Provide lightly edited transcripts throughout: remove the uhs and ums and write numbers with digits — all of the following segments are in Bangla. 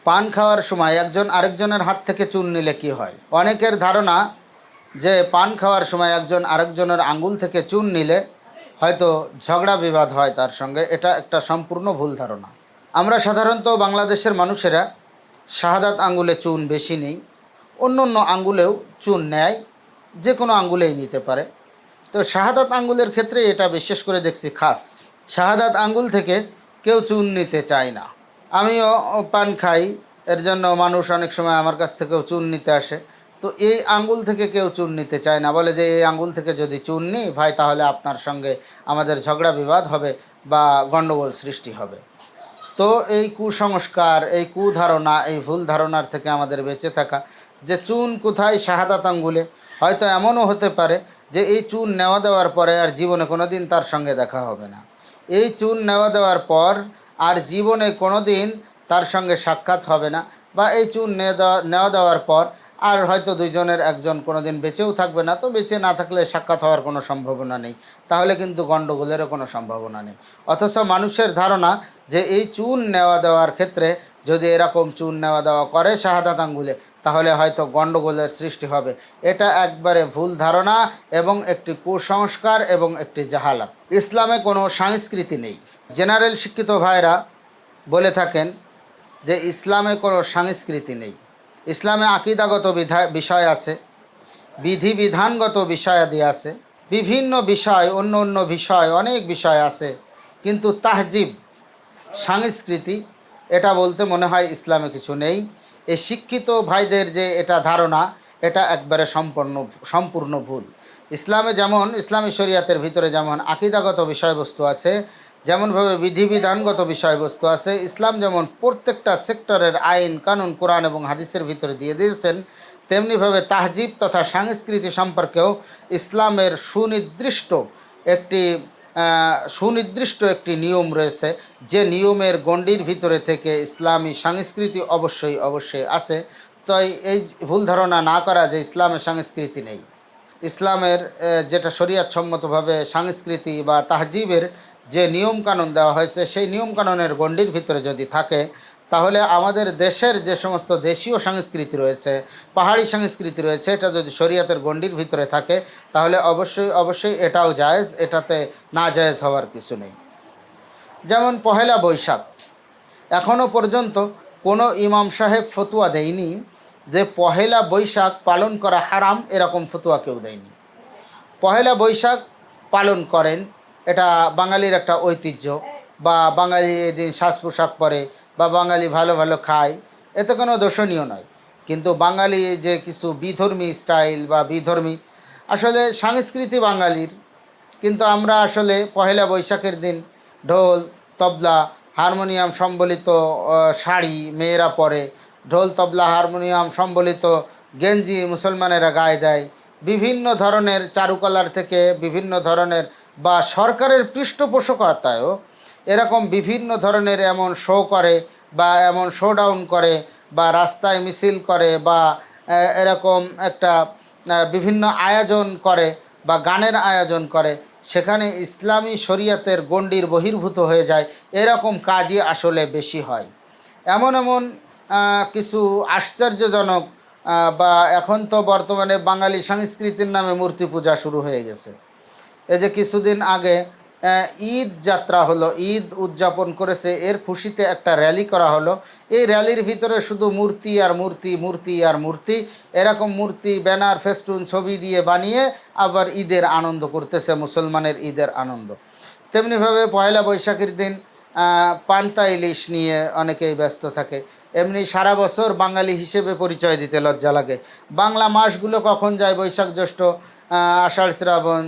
পান খাওয়ার সময় একজন আরেকজনের হাত থেকে চুন নিলে কি হয়? অনেকের ধারণা যে পান খাওয়ার সময় একজন আরেকজনের আঙ্গুল থেকে চুন নিলে হয়তো ঝগড়া বিবাদ হয় তার সঙ্গে। এটা একটা সম্পূর্ণ ভুল ধারণা। আমরা সাধারণত বাংলাদেশের মানুষেরা শাহাদাত আঙ্গুলে চুন বেশি নেই, অন্য অন্য আঙ্গুলেও চুন নেয়, যে কোনো আঙ্গুলেই নিতে পারে। তো শাহাদাত আঙ্গুলের ক্ষেত্রে এটা বিশেষ করে দেখছি খাস। শাহাদাত আঙ্গুল থেকে কেউ চুন নিতে চায় না। আমিও পান খাই, এর জন্য মানুষ অনেক সময় আমার কাছ থেকেও চুন নিতে আসে। তো এই আঙ্গুল থেকে কেউ চুন নিতে চায় না, বলে যে এই আঙ্গুল থেকে যদি চুন নিই ভাই, তাহলে আপনার সঙ্গে আমাদের ঝগড়া বিবাদ হবে বা গণ্ডগোল সৃষ্টি হবে। তো এই কুসংস্কার, এই কুধারণা, এই ভুল ধারণার থেকে আমাদের বেঁচে থাকা। যে চুন কোথায়? শাহাদাত আঙ্গুলে। হয়তো এমনও হতে পারে যে এই চুন নেওয়া দেওয়ার পরে আর জীবনে কোনো দিন তার সঙ্গে দেখা হবে না। এই চুন নেওয়া দেওয়ার পর আর জীবনে কোনো দিন তার সঙ্গে সাক্ষাৎ হবে না, বা এই চুন নেওয়া দেওয়ার পর আর হয়তো দুইজনের একজন কোনো দিন বেঁচেও থাকবে না। তো বেঁচে না থাকলে সাক্ষাৎ হওয়ার কোনো সম্ভাবনা নেই, তাহলে কিন্তু গণ্ডগোলেরও কোনো সম্ভাবনা নেই। অথচ মানুষের ধারণা যে এই চুন নেওয়া দেওয়ার ক্ষেত্রে যদি এরকম চুন নেওয়া দেওয়া করে শাহাদাত আঙ্গুলে, তাহলে হয়তো গণ্ডগোলের সৃষ্টি হবে। এটা একবারে ভুল ধারণা এবং একটি কুসংস্কার এবং একটি জাহালাত। ইসলামে কোনো সংস্কৃতি নেই। জেনারেল শিক্ষিত ভাইরা বলে থাকেন যে ইসলামে কোনো সংস্কৃতি নেই। ইসলামে আকিদাগত বিষয় আছে, বিধিবিধানগত বিষয়াদি আছে, বিভিন্ন বিষয়, অন্য অন্য বিষয়, অনেক বিষয় আছে, কিন্তু তাহজিব, সংস্কৃতি, এটা বলতে মনে হয় ইসলামে কিছু নেই। এই শিক্ষিত ভাইদের যে এটা ধারণা, এটা একবারে সম্পূর্ণ ভুল। ইসলামে যেমন, ইসলামী শরিয়াতের ভিতরে যেমন আকিদাগত বিষয়বস্তু আছে, যেমনভাবে বিধিবিধানগত বিষয়বস্তু আছে, ইসলাম যেমন প্রত্যেকটা সেক্টরের আইন কানুন কোরআন এবং হাদিসের ভিতরে দিয়ে দিয়েছেন, তেমনিভাবে তাহজিব তথা সংস্কৃতি সম্পর্কেও ইসলামের সুনির্দিষ্ট একটি নিয়ম রয়েছে, যে নিয়মের গণ্ডির ভিতরে থেকে ইসলামী সংস্কৃতি অবশ্যই অবশ্যই আছে। তাই এই ভুল ধারণা না করা যে ইসলামের সংস্কৃতি নেই। ইসলামের যেটা শরীয়তসম্মতভাবে সংস্কৃতি বা তাহজিবের যে নিয়মকানুন দেওয়া হয়েছে, সেই নিয়মকানুনের গণ্ডির ভিতরে যদি থাকে, তাহলে আমাদের দেশের যে সমস্ত দেশীয় সংস্কৃতি রয়েছে, পাহাড়ি সংস্কৃতি রয়েছে, এটা যদি শরীয়তের গণ্ডির ভিতরে থাকে, তাহলে অবশ্যই অবশ্যই এটাও জায়েজ, এটাতে না জায়েজ হওয়ার কিছু নেই। যেমন পহেলা বৈশাখ, এখনও পর্যন্ত কোনো ইমাম সাহেব ফতুয়া দেয়নি যে পহেলা বৈশাখ পালন করা হারাম, এরকম ফতুয়া কেউ দেয়নি। পহেলা বৈশাখ পালন করেন, এটা বাঙালির একটা ঐতিহ্য, বা বাঙালি এদিন সাজ পোশাক পরে, বা বাঙালি ভালো ভালো খায়, এতে কোনো দোষণীয় নয়। কিন্তু বাঙালি যে কিছু বিধর্মী স্টাইল বা বিধর্মী আসলে সংস্কৃতি বাঙালির, কিন্তু আমরা আসলে পহেলা বৈশাখের দিন ঢোল, তবলা, হারমোনিয়াম সম্বলিত শাড়ি মেয়েরা পরে, ঢোল, তবলা, হারমোনিয়াম সম্বলিত গেঞ্জি মুসলমানেরা গায়ে দেয়, বিভিন্ন ধরনের চারুকলার থেকে বিভিন্ন ধরনের, বা সরকারের পৃষ্ঠপোষকতায়ও এরকম বিভিন্ন ধরনের এমন শো করে, বা এমন শো ডাউন করে, বা রাস্তায় মিছিল করে, বা এরকম একটা বিভিন্ন আয়োজন করে, বা গানের আয়োজন করে, সেখানে ইসলামী শরিয়তের গণ্ডির বহির্ভূত হয়ে যায়, এরকম কাজই আসলে বেশি হয়। এমন এমন কিছু আশ্চর্যজনক, বা এখন তো বর্তমানে বাঙালি সংস্কৃতির নামে মূর্তি পূজা শুরু হয়ে গেছে। এই যে কিছুদিন আগে ঈদ যাত্রা হলো, ঈদ উদযাপন করেছে, এর খুশিতে একটা র্যালি করা হলো। এই র্যালির ভিতরে শুধু মূর্তি আর মূর্তি, মূর্তি আর মূর্তি, এরকম মূর্তি, ব্যানার, ফেস্টুন, ছবি দিয়ে বানিয়ে আবার ঈদের আনন্দ করতেছে, মুসলমানের ঈদের আনন্দ। তেমনিভাবে পয়লা বৈশাখের দিন পান্তা ইলিশ নিয়ে অনেকেই ব্যস্ত থাকে। এমনি সারা বছর বাঙালি হিসেবে পরিচয় দিতে লজ্জা লাগে। বাংলা মাসগুলো কখন যায়, বৈশাখ, জ্যৈষ্ঠ, আষাঢ়, শ্রাবণ,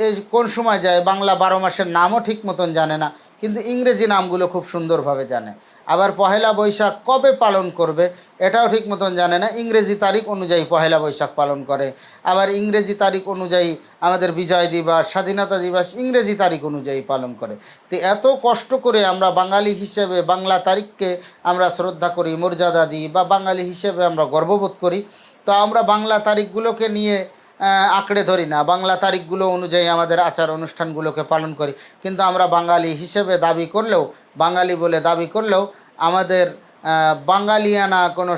এই কোন সময় যায়, বাংলা 12 মাসের নামও ঠিক মতন জানে না, কিন্তু ইংরেজি নামগুলো খুব সুন্দরভাবে জানে। আবার পহেলা বৈশাখ কবে পালন করবে এটাও ঠিক মতন জানে না, ইংরেজি তারিখ অনুযায়ী পহেলা বৈশাখ পালন করে। আবার ইংরেজি তারিখ অনুযায়ী আমাদের বিজয় দিবস, স্বাধীনতা দিবস ইংরেজি তারিখ অনুযায়ী পালন করে। তো এত কষ্ট করে আমরা বাঙালি হিসেবে বাংলা তারিখকে আমরা শ্রদ্ধা করি, মর্যাদা দিই, বা বাঙালি হিসেবে আমরা গর্ববোধ করি, তো আমরা বাংলা তারিখগুলোকে নিয়ে আঁকড়ে ধরি না, বাংলা তারিখগুলো অনুযায়ী আমাদের আচার অনুষ্ঠানগুলোকে পালন করি। কিন্তু আমরা বাঙালি হিসেবে দাবি করলেও, বাঙালি বলে দাবি করলেও আমাদের বাঙালিয়ানা কোনো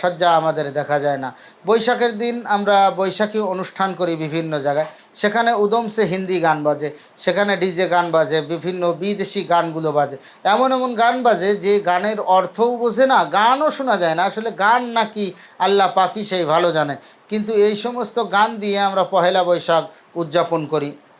সজ্জা আমাদের দেখা যায় না। বৈশাখের দিন আমরা বৈশাখী অনুষ্ঠান করি বিভিন্ন জায়গায়, সেখানে উদমসে হিন্দি গান বাজে, সেখানে ডিজে গান বাজে, বিভিন্ন বিদেশি গানগুলো বাজে, এমন এমন গান বাজে যে গানের অর্থও বোঝে না, গানও শোনা যায় না। আসলে গান নাকি আল্লাহ পাকই সেই ভালো জানে, কিন্তু এই সমস্ত গান দিয়ে আমরা পহেলা বৈশাখ উদযাপন করি।